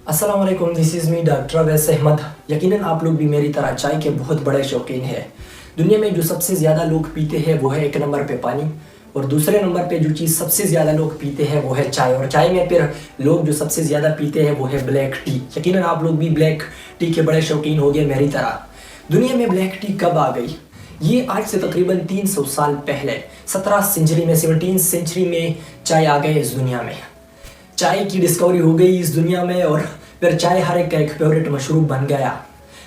अस्सलाम वालेकुम, this is me doctor Awais Ahmed. यकीनन आप लोग भी मेरी तरह चाय के बहुत बड़े शौकीन हैं। दुनिया में जो सबसे ज़्यादा लोग पीते हैं वो है एक नंबर पे पानी, और दूसरे नंबर पे जो चीज़ सबसे ज़्यादा लोग पीते हैं वो है चाय। और चाय में फिर लोग जो सबसे ज़्यादा पीते हैं वो है ब्लैक टी। यकीनन आप लोग भी ब्लैक टी के बड़े शौकीन हो गए मेरी तरह। दुनिया में ब्लैक टी कब आ गई? ये आज से तकरीबन 300 साल पहले 17वीं सेंचुरी में चाय आ गए इस दुनिया में। चाय की डिस्कवरी हो गई इस दुनिया में, और फिर चाय हर एक का एक फेवरेट मशरूब बन गया।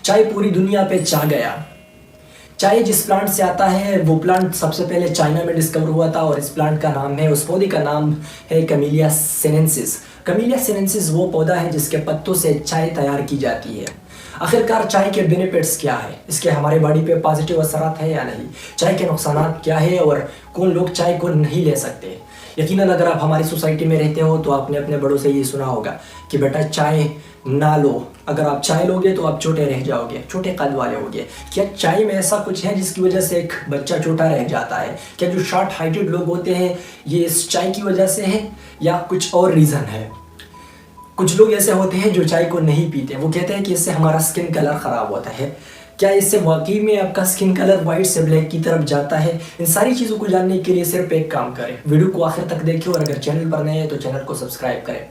चाय पूरी दुनिया पे छा गया। चाय जिस प्लांट से आता है वो प्लांट सबसे पहले चाइना में डिस्कवर हुआ था, और इस प्लांट का नाम है, उस पौधे का नाम है कैमेलिया सीनेंसिस। कैमेलिया सीनेंसिस वो पौधा है जिसके पत्तों से चाय तैयार की जाती है। आखिरकार चाय के बेनिफिट्स क्या है, इसके हमारे बॉडी पे पॉजिटिव असरात है या नहीं, चाय के नुकसानात क्या है, और कौन लोग चाय को नहीं ले सकते। यकीनन अगर आप हमारी सोसाइटी में रहते हो तो आपने अपने बड़ों से ये सुना होगा कि बेटा चाय ना लो, अगर आप चाय लोगे तो आप छोटे रह जाओगे, छोटे कद वाले होगे। क्या चाय में ऐसा कुछ है जिसकी वजह से एक बच्चा छोटा रह जाता है? क्या जो शॉर्ट हाइटेड लोग होते हैं ये इस चाय की वजह से है या कुछ और रीज़न है? कुछ लोग ऐसे होते हैं जो चाय को नहीं पीते, वो कहते हैं कि इससे हमारा स्किन कलर ख़राब होता है। क्या इससे वाकई में आपका स्किन कलर वाइट से ब्लैक की तरफ जाता है? इन सारी चीज़ों को जानने के लिए सिर्फ एक काम करें, वीडियो को आखिर तक देखें, और अगर चैनल पर नए हैं तो चैनल को सब्सक्राइब करें।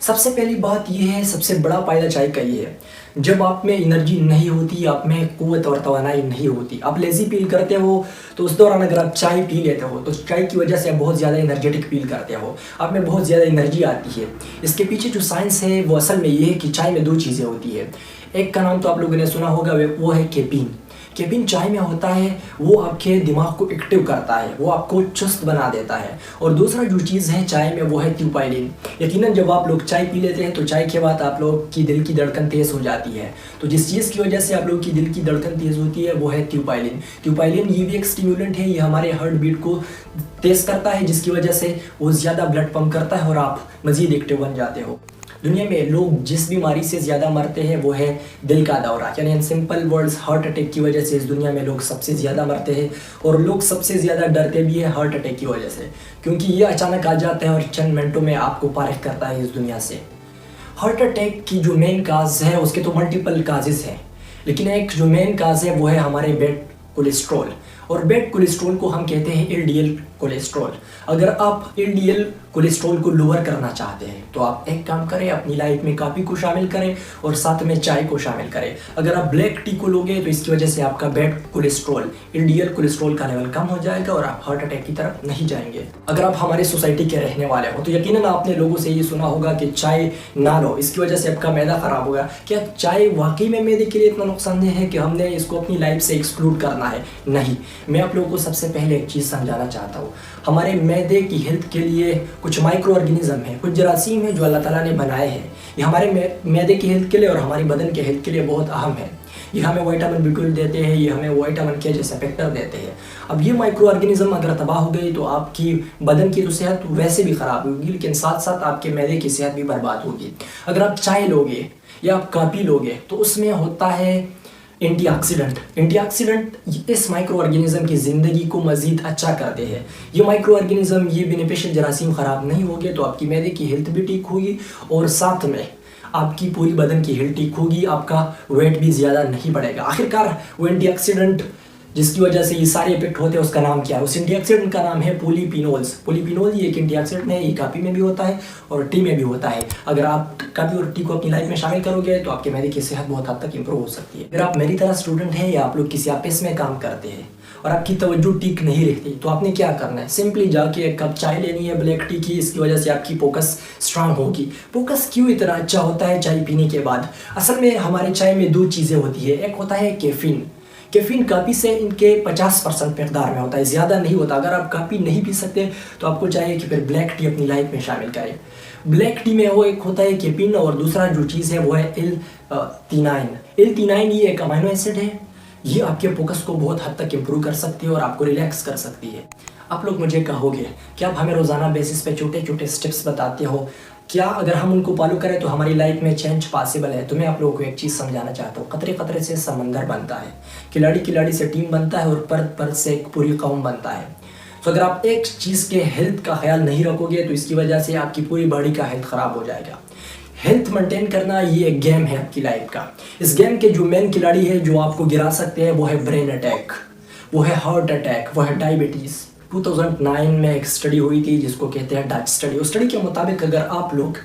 सबसे पहली बात यह है, सबसे बड़ा फ़ायदा चाय का ये है, जब आप में एनर्जी नहीं होती, आप में क़ुव्वत और तवानाई नहीं होती, आप लेज़ी फील करते हो, तो उस दौरान अगर आप चाय पी लेते हो तो चाय की वजह से आप बहुत ज़्यादा एनर्जेटिक फील करते हो, आप में बहुत ज़्यादा एनर्जी आती है। इसके पीछे जो साइंस है वो असल में ये है कि चाय में दो चीज़ें होती है। एक का नाम तो आप लोगों ने सुना होगा, वो है कैफीन। कैफीन चाय में होता है, वो आपके दिमाग को एक्टिव करता है, वो आपको चुस्त बना देता है। और दूसरा जो चीज़ है चाय में वो है ट्यूपाइलिन। यकीनन जब आप लोग चाय पी लेते हैं तो चाय के बाद आप लोग की दिल की धड़कन तेज़ हो जाती है। तो जिस चीज़ की वजह से आप लोग की दिल की धड़कन तेज़ होती है वो है ट्यूपाइलिन। ट्यूपाइलिन ये भी एक स्टिम्युलेंट है, ये हमारे हार्ट बीट को तेज़ करता है, जिसकी वजह से वो ज़्यादा ब्लड पंप करता है और आप मज़ीद एक्टिव बन जाते हो। दुनिया में लोग जिस बीमारी से ज़्यादा मरते हैं वो है दिल का दौरा, यानी in simple words heart attack की वजह से इस दुनिया में लोग सबसे ज़्यादा मरते हैं। और लोग सबसे ज़्यादा डरते भी हैं हार्ट अटैक की वजह से, क्योंकि ये अचानक आ जाता है और चंद मिनटों में आपको पारिक करता है इस दुनिया से। हार्ट अटैक की जो मेन काज है, उसके तो मल्टीपल काजेज़ हैं, लेकिन एक जो मेन काज है वो है हमारे बैड कोलेस्ट्रॉल। और बैड कोलेस्ट्रॉल को हम कहते हैं एलडीएल कोलेस्ट्रॉल। अगर आप एलडीएल कोलेस्ट्रॉल को लोअर करना चाहते हैं तो आप एक काम करें, अपनी लाइफ में कॉफ़ी को शामिल करें और साथ में चाय को शामिल करें। अगर आप ब्लैक टी को लोगे तो इसकी वजह से आपका बैड कोलेस्ट्रॉल, एलडीएल कोलेस्ट्रॉल का लेवल कम हो जाएगा और आप हार्ट अटैक की तरफ नहीं जाएंगे। अगर आप हमारी सोसाइटी के रहने वाले हो तो यकीनन आपने लोगों से ये सुना होगा कि चाय ना लो, इसकी वजह से आपका मैदा ख़राब होगा। क्या चाय वाकई में मैदे के लिए इतना नुकसानदेह है कि हमने इसको अपनी लाइफ से एक्सक्लूड करना है? नहीं, मैं आप लोगों को सबसे पहले एक चीज़ समझाना चाहता हूँ। हमारे मैदे की हेल्थ के लिए कुछ माइक्रो ऑर्गेनिज्म है, कुछ जरासीम है जो अल्लाह ताला ने बनाए हैं। ये हमारे मैदे की हेल्थ के लिए और हमारी बदन के हेल्थ के लिए बहुत अहम है। ये हमें विटामिन B12 देते हैं, ये हमें विटामिन K जैसे फैक्टर देते हैं। अब ये माइक्रो ऑर्गेनिज्म अगर तबाह हो गई तो आपकी बदन की तो सेहत वैसे भी ख़राब होगी, लेकिन साथ साथ आपके मैदे की सेहत भी बर्बाद होगी। अगर आप चाय लोगे या आप कॉफ़ी लोगे तो उसमें होता है एंटीऑक्सीडेंट। एंटीऑक्सीडेंट इस माइक्रो ऑर्गेनिज्म की ज़िंदगी को मज़ीद अच्छा करते हैं। ये माइक्रो ऑर्गेनिज्म, ये बेनिफिशियल जरासीम ख़राब नहीं होंगे तो आपकी मैदे की हेल्थ भी ठीक होगी और साथ में आपकी पूरी बदन की हेल्थ ठीक होगी, आपका वेट भी ज़्यादा नहीं बढ़ेगा। आखिरकार वो एंटीऑक्सीडेंट जिसकी वजह से ये सारे इफेक्ट होते हैं उसका नाम क्या है? उस एंटीऑक्सीडेंट का नाम है पॉलीफिनोल्स। पॉलीफिनोल ये एक एंटीऑक्सीडेंट है, ये कॉफ़ी में भी होता है और टी में भी होता है। अगर आप कॉफ़ी और टी को अपनी लाइफ में शामिल करोगे तो आपके मैदे की सेहत बहुत हद तक इंप्रूव हो सकती है। अगर आप मेरी तरह स्टूडेंट हैं या आप लोग किसी ऑफिस में काम करते हैं और आपकी तवज्जो ठीक नहीं रहती तो आपने क्या करना है? सिंपली जाके एक कप चाय लेनी है ब्लैक टी की, इसकी वजह से आपकी फोकस स्ट्रांग होगी। फोकस क्यों इतना अच्छा होता है चाय पीने के बाद? असल में हमारे चाय में दो चीज़ें होती है। एक होता है कैफीन। कैफीन कॉफ़ी से इनके 50% मकदार में होता है, ज़्यादा नहीं होता। अगर आप कॉफ़ी नहीं पी सकते तो आपको चाहिए कि फिर ब्लैक टी अपनी लाइफ में शामिल करें। ब्लैक टी में वो एक होता है कैफीन और दूसरा जो चीज़ है वो है L-theanine। L-theanine ये एक अमीनो एसिड है, ये आपके फोकस को बहुत हद तक इम्प्रूव कर सकती है और आपको रिलैक्स कर सकती है। आप लोग मुझे कहोगे कि आप हमें रोज़ाना बेसिस पे छोटे छोटे स्टेप्स बताते हो, क्या अगर हम उनको फॉलो करें तो हमारी लाइफ में चेंज पॉसिबल है? तो मैं आप लोगों को एक चीज़ समझाना चाहता हूँ। कतरे कतरे से समंदर बनता है, खिलाड़ी खिलाड़ी से टीम बनता है और परत परत से एक पूरी कौम बनता है। तो अगर आप एक चीज़ के हेल्थ का ख्याल नहीं रखोगे तो इसकी वजह से आपकी पूरी बॉडी का हेल्थ ख़राब हो जाएगा। हेल्थ मेंटेन करना ये एक गेम है आपकी लाइफ का। इस गेम के जो मेन खिलाड़ी है जो आपको गिरा सकते हैं वो है ब्रेन अटैक, वो है हार्ट अटैक, वो है डायबिटीज़। 2009 में एक स्टडी हुई थी जिसको कहते हैं डच स्टडी। उस स्टडी के मुताबिक अगर आप लोग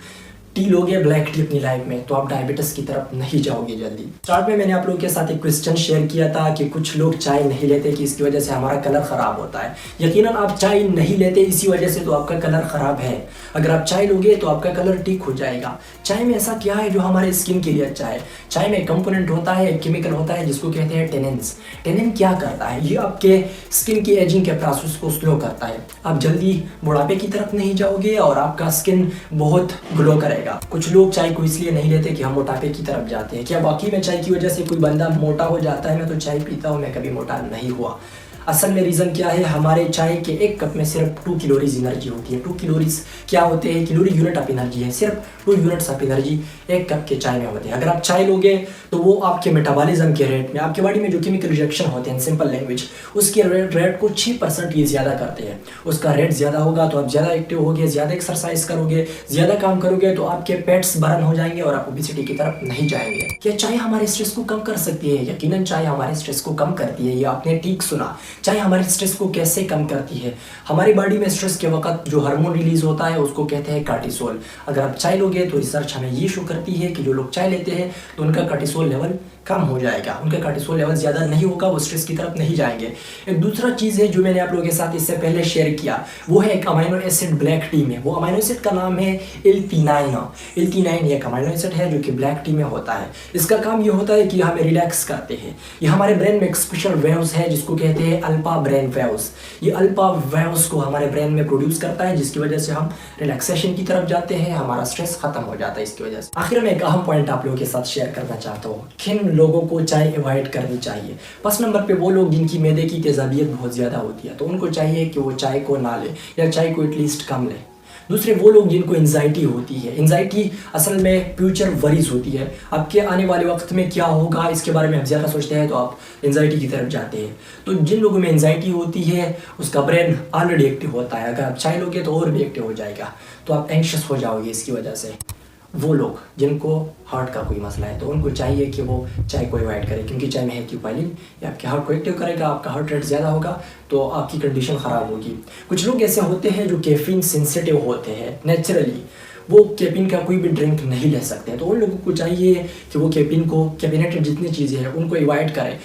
टी लोगे ब्लैक टी अपनी लाइफ में तो आप डायबिटीज की तरफ नहीं जाओगे जल्दी। स्टार्ट में मैंने आप लोगों के साथ एक क्वेश्चन शेयर किया था कि कुछ लोग चाय नहीं लेते कि इसकी वजह से हमारा कलर ख़राब होता है। यकीनन आप चाय नहीं लेते इसी वजह से तो आपका कलर ख़राब है। अगर आप चाय लोगे तो आपका कलर ठीक हो जाएगा। चाय में ऐसा क्या है जो हमारे स्किन के लिए अच्छा है? चाय में एक कंपोनेंट होता है, एक केमिकल होता है जिसको कहते हैं टेनिन्स। टेनिन क्या करता है? ये आपके स्किन की एजिंग के प्रोसेस को स्लो करता है। आप जल्दी बुढ़ापे की तरफ नहीं जाओगे और आपका स्किन बहुत ग्लो करेगा। कुछ लोग चाय को इसलिए नहीं लेते कि हम मोटापे की तरफ जाते हैं। क्या वाकई में चाय की वजह से कोई बंदा मोटा हो जाता है? मैं तो चाय पीता हूँ, मैं कभी मोटा नहीं हुआ। असल में रीज़न क्या है? हमारे चाय के एक कप में सिर्फ 2 कैलोरीज एनर्जी होती है। 2 कैलोरीज क्या होते हैं? कैलोरी यूनिट ऑफ एनर्जी है। सिर्फ 2 यूनिट्स ऑफ एनर्जी एक कप के चाय में होते हैं। अगर आप चाय लोगे तो वो आपके मेटाबॉलिज्म के रेट में, आपके बॉडी में जो केमिकल रिएक्शन होते हैं सिंपल लैंग्वेज, उसके रेट को 6% ये ज़्यादा करते हैं। उसका रेट ज़्यादा होगा तो आप ज़्यादा एक्टिव होगे, ज़्यादा एक्सरसाइज करोगे, ज़्यादा काम करोगे तो आपके पेट्स बर्न हो जाएंगे और आप ओबेसिटी की तरफ नहीं जाएंगे। क्या चाय हमारे स्ट्रेस को कम कर सकती है? यकीनन चाय हमारे स्ट्रेस को कम करती है। ये आपने ठीक सुना। चाय हमारे स्ट्रेस को कैसे कम करती है? हमारी बॉडी में स्ट्रेस के वक्त जो हार्मोन रिलीज होता है उसको कहते हैं कार्टिसोल। अगर आप चाय लोगे तो रिसर्च हमें ये शो करती है कि जो लोग चाय लेते हैं तो उनका कार्टिसोल लेवल कम हो जाएगा, उनका कार्टिसोल लेवल ज़्यादा नहीं होगा, वो स्ट्रेस की तरफ नहीं जाएंगे। एक दूसरा चीज़ है जो मैंने आप लोगों के साथ इससे पहले शेयर किया, वो है एक अमाइनो एसिड ब्लैक टी में। वो अमाइनो एसिड का नाम है L-theanine। L-theanine एक अमाइनो एसिड है जो कि ब्लैक टी में होता है। इसका काम ये होता है कि हमें रिलैक्स करते हैं। ये हमारे ब्रेन में एक स्पेशल वेव्स है जिसको कहते हैं अल्फा ब्रेन वेव्स। ये अल्फा वेव्स को हमारे ब्रेन में प्रोड्यूस करता है जिसकी वजह से हम रिलैक्सेशन की तरफ जाते हैं, हमारा स्ट्रेस खत्म हो जाता है इसकी वजह से। आखिर में एक अहम पॉइंट आप लोगों के साथ शेयर करना चाहता हूँ, किन लोगों को चाय अवॉइड करनी चाहिए। फर्स्ट नंबर पे वो लोग जिनकी मैदे की तेजाबियत बहुत ज़्यादा होती है तो उनको चाहिए कि वो चाय को ना ले या चाय को एटलीस्ट कम ले। दूसरे वो लोग जिनको एंजाइटी होती है। एंजाइटी असल में फ्यूचर वरीज होती है, आपके आने वाले वक्त में क्या होगा इसके बारे में आप ज़्यादा सोचते हैं तो आप एंजाइटी की तरफ जाते हैं। तो जिन लोगों में एंजाइटी होती है उसका ब्रेन ऑलरेडी एक्टिव होता है, अगर आप चाय लोगे तो और भी एक्टिव हो जाएगा, तो आप एंग्शियस हो जाओगे इसकी वजह से। वो लोग जिनको हार्ट का कोई मसला है तो उनको चाहिए कि वो चाय को अवॉइड करें, क्योंकि चाय में है क्यूपाइलिन, ये आपके हार्ट को एक्टिव करेगा, आपका हार्ट रेट ज़्यादा होगा तो आपकी कंडीशन ख़राब होगी। कुछ लोग ऐसे होते हैं जो कैफीन सेंसिटिव होते हैं नेचुरली, वो कैफीन का कोई भी ड्रिंक नहीं ले सकते, तो उन लोगों को चाहिए कि वो कैफीनेटेड जितनी चीज़ें हैं उनको अवॉइड करें।